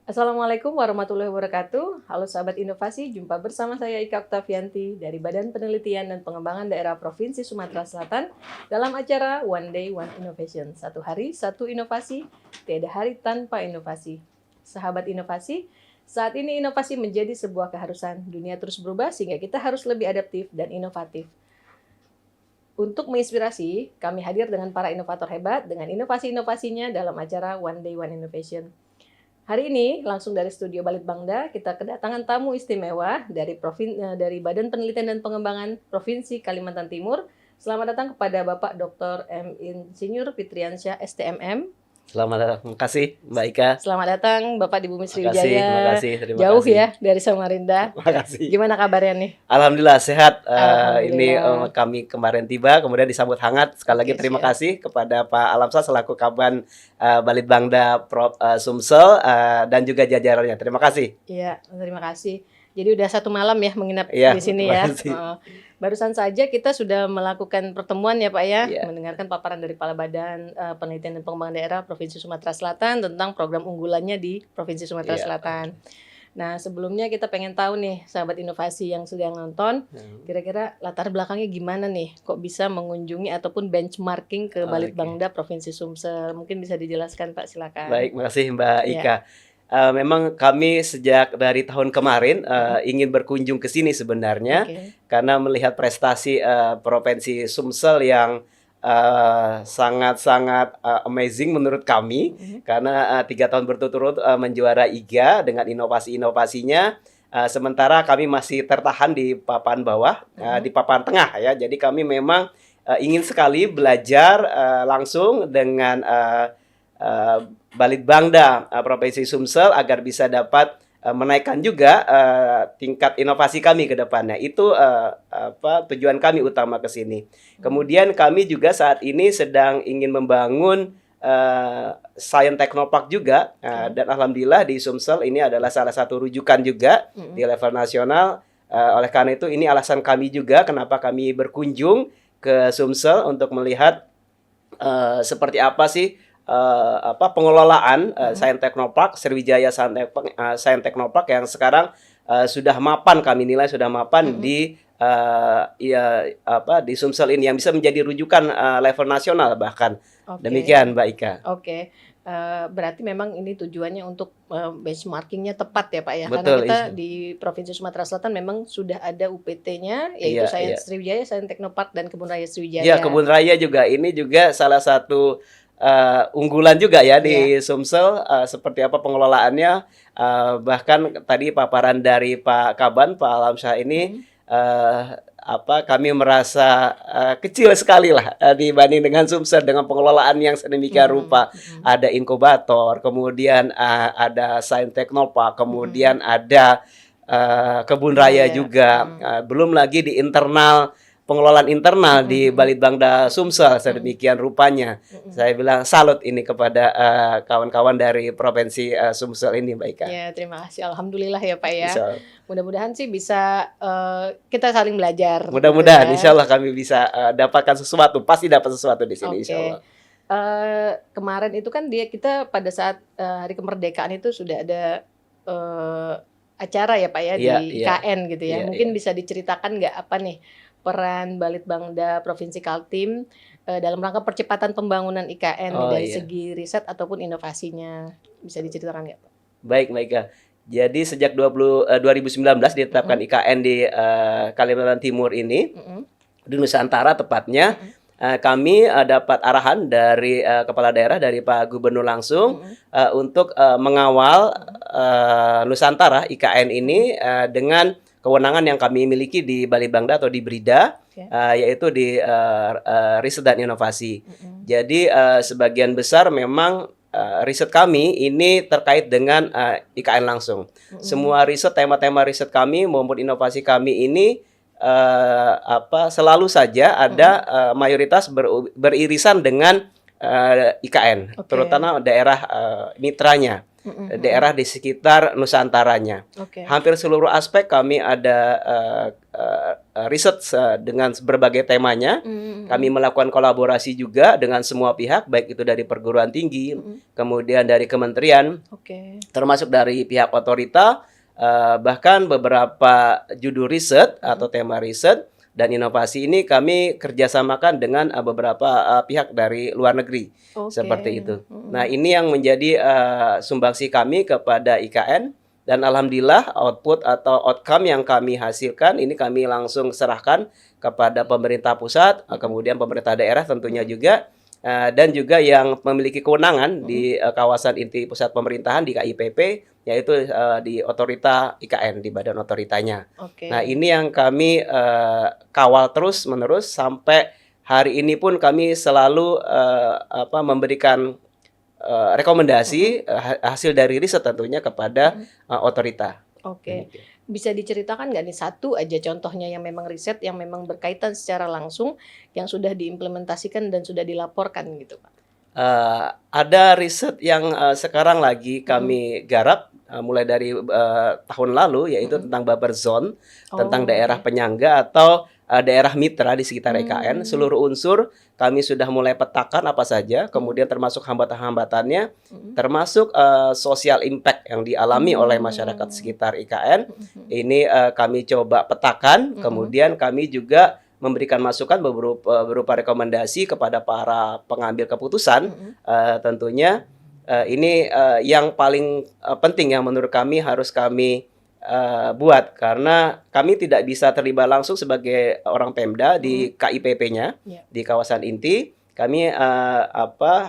Assalamualaikum warahmatullahi wabarakatuh. Halo sahabat inovasi, jumpa bersama saya Ika Oktavianti dari Badan Penelitian dan Pengembangan Daerah Provinsi Sumatera Selatan dalam acara One Day One Innovation. Satu hari, satu inovasi, tiada hari tanpa inovasi. Sahabat inovasi, saat ini inovasi menjadi sebuah keharusan. Dunia terus berubah sehingga kita harus lebih adaptif dan inovatif. Untuk menginspirasi, kami hadir dengan para inovator hebat dengan inovasi-inovasinya dalam acara One Day One Innovation. Hari ini langsung dari studio Balitbangda kita kedatangan tamu istimewa dari Badan Penelitian dan Pengembangan Provinsi Kalimantan Timur. Selamat datang kepada Bapak Dr. M. Insinyur Fitriansyah STMM. Selamat datang, terima kasih Mbak Ika. Selamat datang Bapak di Bumi Sriwijaya. Terima kasih. Jauh ya dari Samarinda. Terima kasih. Gimana kabarnya nih? Alhamdulillah sehat. Alhamdulillah. Ini kami kemarin tiba, kemudian disambut hangat. Sekali lagi terima kasih kepada Pak Alamsyah selaku Kaban Balitbangda Sumsel dan juga jajarannya. Terima kasih. Iya, terima kasih. Jadi udah satu malam ya menginap di sini ya. Barusan saja kita sudah melakukan pertemuan ya Pak ya, mendengarkan paparan dari Kepala Badan Penelitian dan Pengembangan Daerah Provinsi Sumatera Selatan tentang program unggulannya di Provinsi Sumatera Selatan. Nah sebelumnya kita pengen tahu nih sahabat inovasi yang sedang nonton, kira-kira latar belakangnya gimana nih, kok bisa mengunjungi ataupun benchmarking ke Balitbangda Provinsi Sumsel? Mungkin bisa dijelaskan Pak, silakan. Baik, makasih Mbak Ika. Memang kami sejak dari tahun kemarin ingin berkunjung ke sini sebenarnya karena melihat prestasi Provinsi Sumsel yang sangat-sangat amazing menurut kami karena 3 tahun berturut-turut menjuara IGA dengan inovasi-inovasinya. Sementara kami masih tertahan di papan bawah, di papan tengah ya. Jadi kami memang ingin sekali belajar langsung dengan Balitbangda Provinsi Sumsel agar bisa dapat menaikkan juga tingkat inovasi kami ke depannya. Itu tujuan kami utama ke sini. Kemudian kami juga saat ini sedang ingin membangun Science Technopark juga dan alhamdulillah di Sumsel ini adalah salah satu rujukan juga di level nasional. Oleh karena itu ini alasan kami juga kenapa kami berkunjung ke Sumsel untuk melihat seperti apa sih pengelolaan Science Technopark, Sriwijaya Science Technopark yang sekarang sudah mapan, kami nilai sudah mapan di di Sumsel ini yang bisa menjadi rujukan level nasional bahkan. Demikian Mbak Ika. Berarti memang ini tujuannya untuk benchmarkingnya tepat ya Pak ya. Betul, karena kita di Provinsi Sumatera Selatan memang sudah ada UPT-nya yaitu Science Sriwijaya, Science Technopark dan Kebun Raya Sriwijaya. Iya, Kebun Raya juga ini juga salah satu unggulan juga ya di Sumsel, seperti apa pengelolaannya, bahkan tadi paparan dari Pak Kaban, Pak Alamsyah ini kami merasa kecil sekali lah dibanding dengan Sumsel dengan pengelolaan yang sedemikian rupa. Ada inkubator, kemudian ada Science Technopark, kemudian ada Kebun Raya juga, belum lagi di internal pengelolaan internal di Balitbangda Sumsel sedemikian rupanya. Saya bilang salut ini kepada kawan-kawan dari Provinsi Sumsel ini, Mbak Ika. Ya, terima kasih. Alhamdulillah ya Pak ya. Mudah-mudahan sih bisa kita saling belajar. Mudah-mudahan, insya Allah kami bisa dapatkan sesuatu. Pasti dapat sesuatu di sini, insya Allah. Kemarin itu kan kita pada saat Hari Kemerdekaan itu sudah ada acara ya Pak ya di IKN gitu ya. Mungkin bisa diceritakan nggak apa nih peran Balitbangda Provinsi Kaltim dalam rangka percepatan pembangunan IKN dari segi riset ataupun inovasinya, bisa diceritakan nggak Pak? Baik, Mbak Ika. Jadi sejak 2019 ditetapkan IKN di Kalimantan Timur ini, di Nusantara tepatnya, kami dapat arahan dari Kepala Daerah, dari Pak Gubernur langsung untuk mengawal Nusantara IKN ini dengan kewenangan yang kami miliki di Balitbangda atau di BRIDA, yaitu di riset dan inovasi. Jadi sebagian besar memang riset kami ini terkait dengan IKN langsung. Semua riset, tema-tema riset kami maupun inovasi kami ini selalu saja ada mayoritas beririsan dengan IKN, terutama daerah mitranya. Daerah di sekitar Nusantaranya. Hampir seluruh aspek kami ada riset dengan berbagai temanya. Kami melakukan kolaborasi juga dengan semua pihak, baik itu dari perguruan tinggi, kemudian dari kementerian, Oke. termasuk dari pihak otorita, bahkan beberapa judul riset atau tema riset dan inovasi ini kami kerjasamakan dengan beberapa pihak dari luar negeri, Oke. seperti itu. Nah, ini yang menjadi sumbangsi kami kepada IKN. Dan alhamdulillah output atau outcome yang kami hasilkan ini kami langsung serahkan kepada pemerintah pusat, kemudian pemerintah daerah tentunya juga, dan juga yang memiliki kewenangan di kawasan inti pusat pemerintahan di KIPP, yaitu di otorita IKN, di badan otoritanya. Oke. Nah, ini yang kami kawal terus-menerus sampai hari ini pun kami selalu memberikan rekomendasi hasil dari riset tentunya kepada otorita. Oke. Bisa diceritakan nggak nih satu aja contohnya yang memang riset yang memang berkaitan secara langsung yang sudah diimplementasikan dan sudah dilaporkan gitu, Pak? Ada riset yang sekarang lagi kami garap mulai dari tahun lalu, yaitu tentang buffer zone, tentang daerah penyangga atau daerah mitra di sekitar IKN. Seluruh unsur kami sudah mulai petakan apa saja, kemudian termasuk hambatan-hambatannya, termasuk social impact yang dialami oleh masyarakat sekitar IKN. Ini kami coba petakan, kemudian kami juga memberikan masukan berupa rekomendasi kepada para pengambil keputusan. Tentunya ini yang paling penting yang menurut kami harus kami buat, karena kami tidak bisa terlibat langsung sebagai orang Pemda di KIPP-nya, di kawasan inti. Kami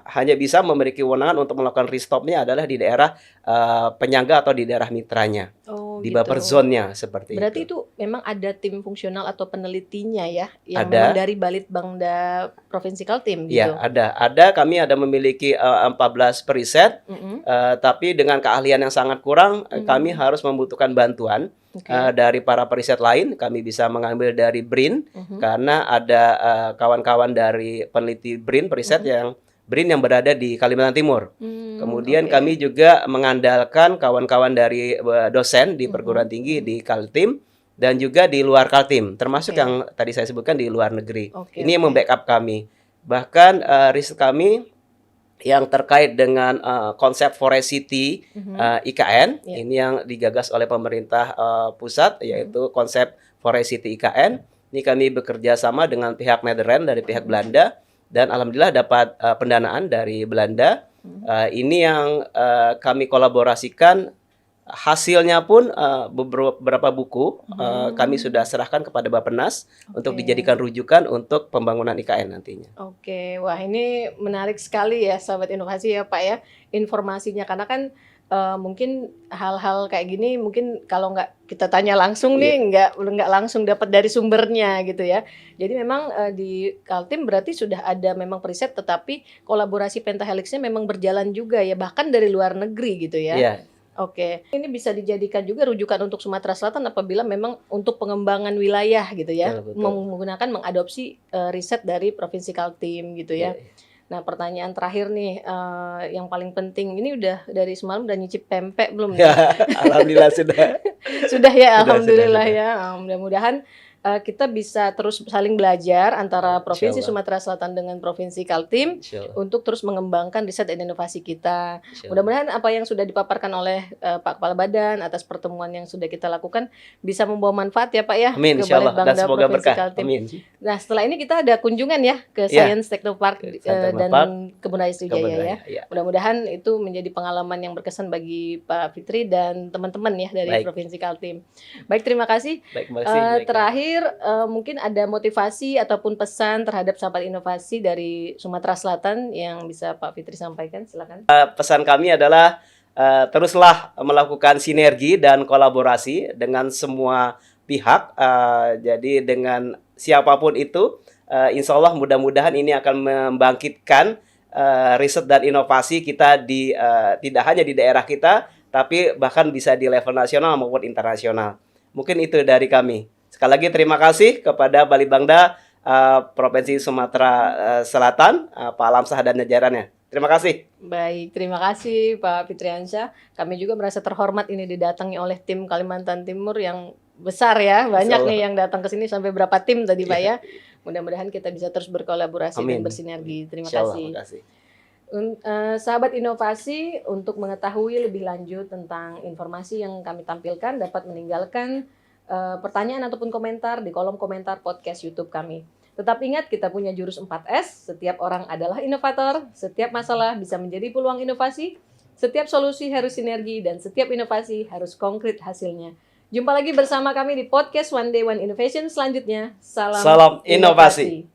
hanya bisa memiliki kewenangan untuk melakukan restopnya adalah di daerah penyangga atau di daerah mitranya, di gitu. buffer zone-nya seperti Berarti itu. itu memang ada tim fungsional atau penelitinya ya, yang Ada. memang dari Balitbangda Provinsi Kaltim gitu? Ya, ada. Kami ada memiliki 14 periset, tapi dengan keahlian yang sangat kurang, kami harus membutuhkan bantuan dari para periset lain. Kami bisa mengambil dari BRIN, karena ada kawan-kawan dari peneliti BRIN, periset yang BRIN yang berada di Kalimantan Timur. Kemudian kami juga mengandalkan kawan-kawan dari dosen di perguruan tinggi di Kaltim, dan juga di luar Kaltim, termasuk yang tadi saya sebutkan di luar negeri. Ini yang membackup kami. Bahkan riset kami yang terkait dengan konsep Forest City IKN, ini yang digagas oleh pemerintah pusat, yaitu konsep Forest City IKN. Ini kami bekerja sama dengan pihak Nederland dari pihak Belanda, dan alhamdulillah dapat pendanaan dari Belanda. Ini yang kami kolaborasikan. Hasilnya pun beberapa buku kami sudah serahkan kepada Bappenas untuk dijadikan rujukan untuk pembangunan IKN nantinya. Oke, wah ini menarik sekali ya sahabat inovasi ya Pak ya, informasinya, karena kan mungkin hal-hal kayak gini mungkin kalau nggak kita tanya langsung nih nggak langsung dapat dari sumbernya gitu ya. Jadi memang di Kaltim berarti sudah ada memang periset, tetapi kolaborasi pentahelixnya memang berjalan juga ya, bahkan dari luar negeri gitu ya. Iya. Oke, ini bisa dijadikan juga rujukan untuk Sumatera Selatan apabila memang untuk pengembangan wilayah gitu ya, menggunakan mengadopsi riset dari Provinsi Kaltim gitu ya. Nah, pertanyaan terakhir nih, yang paling penting, ini udah dari semalam udah nyicip pempek belum nih? Alhamdulillah sudah. Sudah ya, alhamdulillah sudah. ya. Mudah-mudahan kita bisa terus saling belajar antara Provinsi Sumatera Selatan dengan Provinsi Kaltim untuk terus mengembangkan riset dan inovasi kita. Mudah-mudahan apa yang sudah dipaparkan oleh Pak Kepala Badan atas pertemuan yang sudah kita lakukan bisa membawa manfaat ya Pak ya. Amin, ke insyaallah, dan Balitbangda semoga Provinsi berkah. Kaltim. Amin. Nah, setelah ini kita ada kunjungan ya ke Science Technopark dan Kebun Raya Sriwijaya ya. Mudah-mudahan itu menjadi pengalaman yang berkesan bagi Pak Fitri dan teman-teman ya dari Provinsi Kaltim. Baik, terima kasih. Terakhir mungkin ada motivasi ataupun pesan terhadap sahabat inovasi dari Sumatera Selatan yang bisa Pak Fitri sampaikan, silakan. Pesan kami adalah teruslah melakukan sinergi dan kolaborasi dengan semua pihak. Jadi dengan siapapun itu, insya Allah mudah-mudahan ini akan membangkitkan riset dan inovasi kita di tidak hanya di daerah kita, tapi bahkan bisa di level nasional maupun internasional. Mungkin itu dari kami. Sekali lagi terima kasih kepada Balitbangda Provinsi Sumatera Selatan, Pak Alamsyah dan jajarannya. Terima kasih. Baik, terima kasih Pak Fitriansyah. Kami juga merasa terhormat ini didatangi oleh tim Kalimantan Timur yang besar ya. Banyak Insyaallah. nih yang datang ke sini sampai berapa tim tadi Pak ya. Mudah-mudahan kita bisa terus berkolaborasi dan Amin. bersinergi. Terima Insyaallah, kasih. makasih. Sahabat inovasi, untuk mengetahui lebih lanjut tentang informasi yang kami tampilkan dapat meninggalkan pertanyaan ataupun komentar di kolom komentar podcast YouTube kami. Tetap ingat kita punya jurus 4S, setiap orang adalah inovator, setiap masalah bisa menjadi peluang inovasi, setiap solusi harus sinergi, dan setiap inovasi harus konkret hasilnya. Jumpa lagi bersama kami di podcast One Day One Innovation selanjutnya. Salam inovasi.